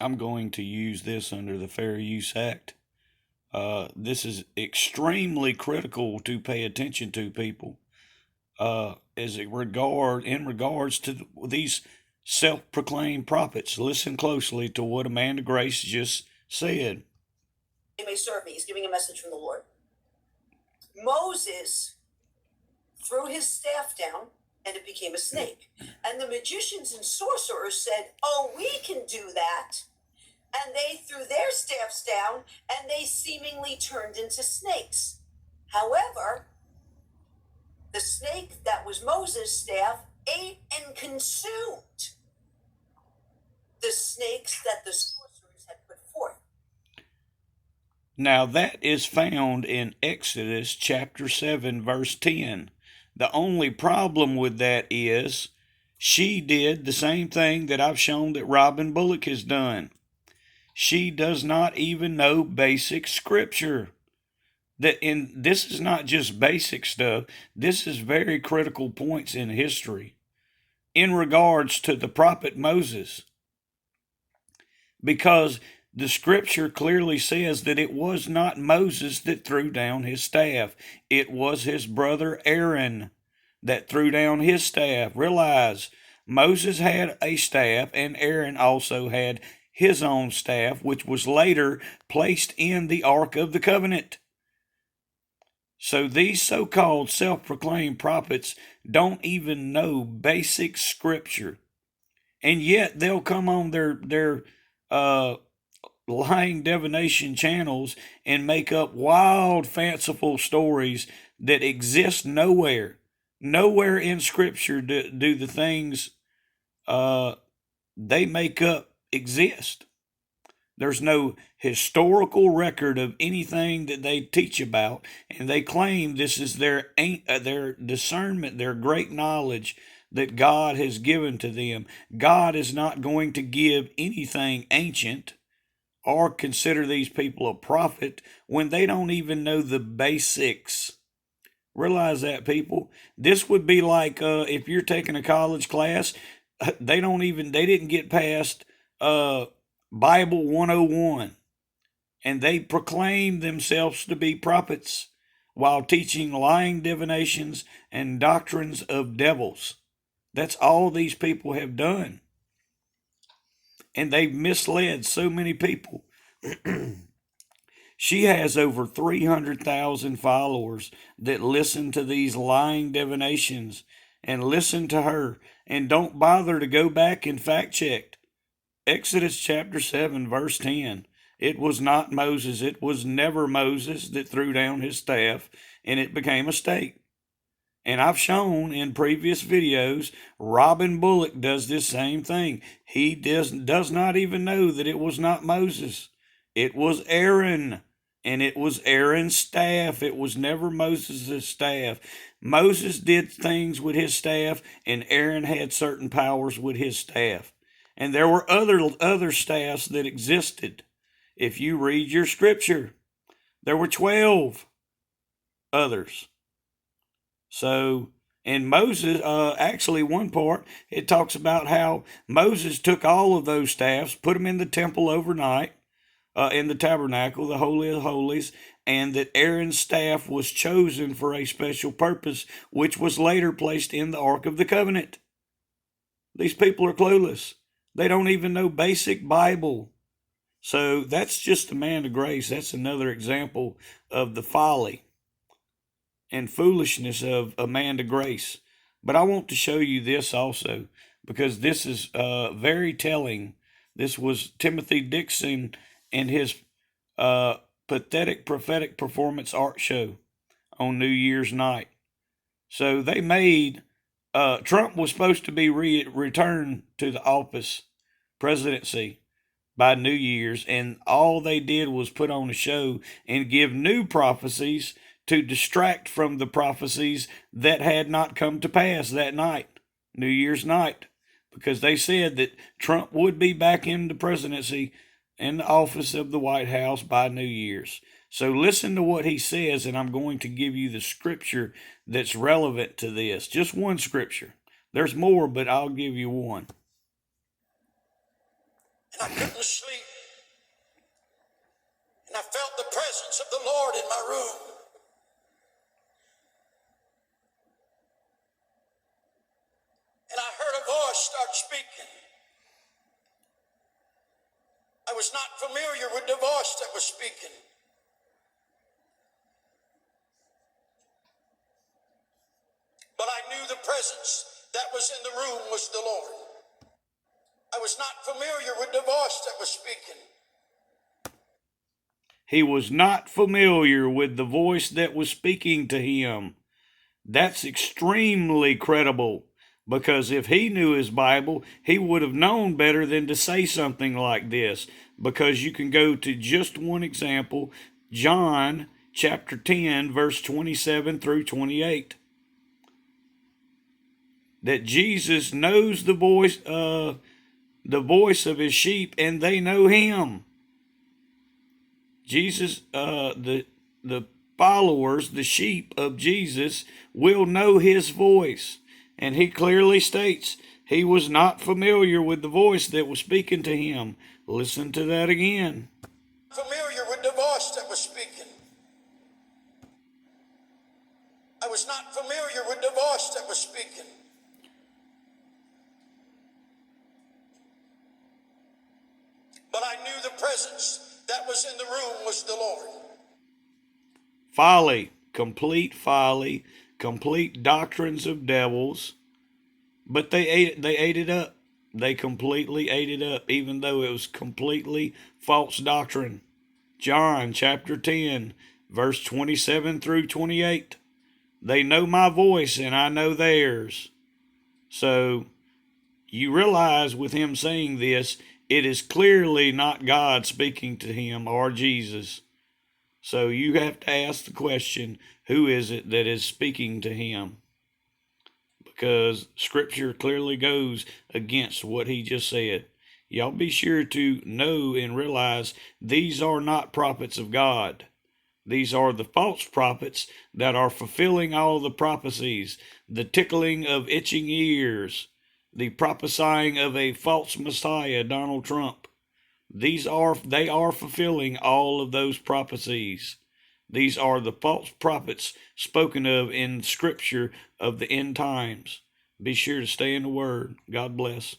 I'm going to use this under the Fair Use Act. This is extremely critical to pay attention to, people. In regards to these self-proclaimed prophets. Listen closely to what Amanda Grace just said. They may serve me. He's giving a message from the Lord. Moses threw his staff down and it became a snake. And the magicians and sorcerers said, oh, we can do that. And they threw their staffs down and they seemingly turned into snakes. However, the snake that was Moses' staff ate and consumed the snakes that the sorcerers had put forth. Now that is found in Exodus chapter 7, verse 10. The only problem with that is she did the same thing that I've shown that Robin Bullock has done. She does not even know basic scripture. This is not just basic stuff. This is very critical points in history in regards to the prophet Moses. Because the scripture clearly says that it was not Moses that threw down his staff. It was his brother Aaron that threw down his staff. Realize, Moses had a staff and Aaron also had his own staff, which was later placed in the Ark of the Covenant. So these so-called self-proclaimed prophets don't even know basic scripture. And yet they'll come on their lying divination channels and make up wild, fanciful stories that exist nowhere. Nowhere in scripture do the things they make up exist. There's no historical record of anything that they teach about, and they claim this is their discernment, their great knowledge that God has given to them. God is not going to give anything ancient or consider these people a prophet when they don't even know the basics. Realize that, people. This would be like if you're taking a college class, they didn't get past Bible 101, and they proclaim themselves to be prophets while teaching lying divinations and doctrines of devils. That's all these people have done. And they've misled so many people. She has over 300,000 followers that listen to these lying divinations and listen to her and don't bother to go back and fact check. Exodus chapter 7, verse 10. It was not Moses, it was never Moses that threw down his staff and it became a snake. And I've shown in previous videos, Robin Bullock does this same thing. He does not even know that it was not Moses. It was Aaron, and it was Aaron's staff. It was never Moses' staff. Moses did things with his staff, and Aaron had certain powers with his staff. And there were other staffs that existed. If you read your scripture, there were 12 others. So, in Moses, actually one part, it talks about how Moses took all of those staffs, put them in the temple overnight, in the tabernacle, the Holy of Holies, and that Aaron's staff was chosen for a special purpose, which was later placed in the Ark of the Covenant. These people are clueless. They don't even know basic Bible. So that's just a man of grace. That's another example of the folly and foolishness of Amanda Grace. But I want to show you this also, because this is very telling. This was Timothy Dixon and his pathetic prophetic performance art show on New Year's night. So they made, Trump was supposed to be returned to the office, presidency, by New Year's, and all they did was put on a show and give new prophecies to distract from the prophecies that had not come to pass that night, New Year's night, because they said that Trump would be back in the presidency in the office of the White House by New Year's. So listen to what he says, and I'm going to give you the scripture that's relevant to this. Just one scripture. There's more, but I'll give you one. I couldn't sleep. And I felt the presence of the Lord in my room. And I heard a voice start speaking. I was not familiar with the voice that was speaking. But I knew the presence that was in the room was the Lord. I was not familiar with the voice that was speaking. He was not familiar with the voice that was speaking to him. That's extremely credible, because if he knew his Bible, he would have known better than to say something like this. Because you can go to just one example, John chapter 10, verse 27 through 28. That Jesus knows the voice of his sheep, and they know him. Jesus, the followers, the sheep of Jesus, will know his voice. And he clearly states he was not familiar with the voice that was speaking to him. Listen to that again. Familiar with the voice that was speaking. I was not familiar with the voice that was speaking. But I knew the presence that was in the room was the Lord. Folly, complete doctrines of devils. But they ate it up. They completely ate it up, even though it was completely false doctrine. John chapter 10, verse 27 through 28. They know my voice and I know theirs. So you realize with him saying this, it is clearly not God speaking to him or Jesus. So you have to ask the question, who is it that is speaking to him? Because Scripture clearly goes against what he just said. Y'all be sure to know and realize these are not prophets of God. These are the false prophets that are fulfilling all the prophecies, the tickling of itching ears, the prophesying of a false Messiah, Donald Trump. They are fulfilling all of those prophecies. These are the false prophets spoken of in Scripture of the end times. Be sure to stay in the Word. God bless.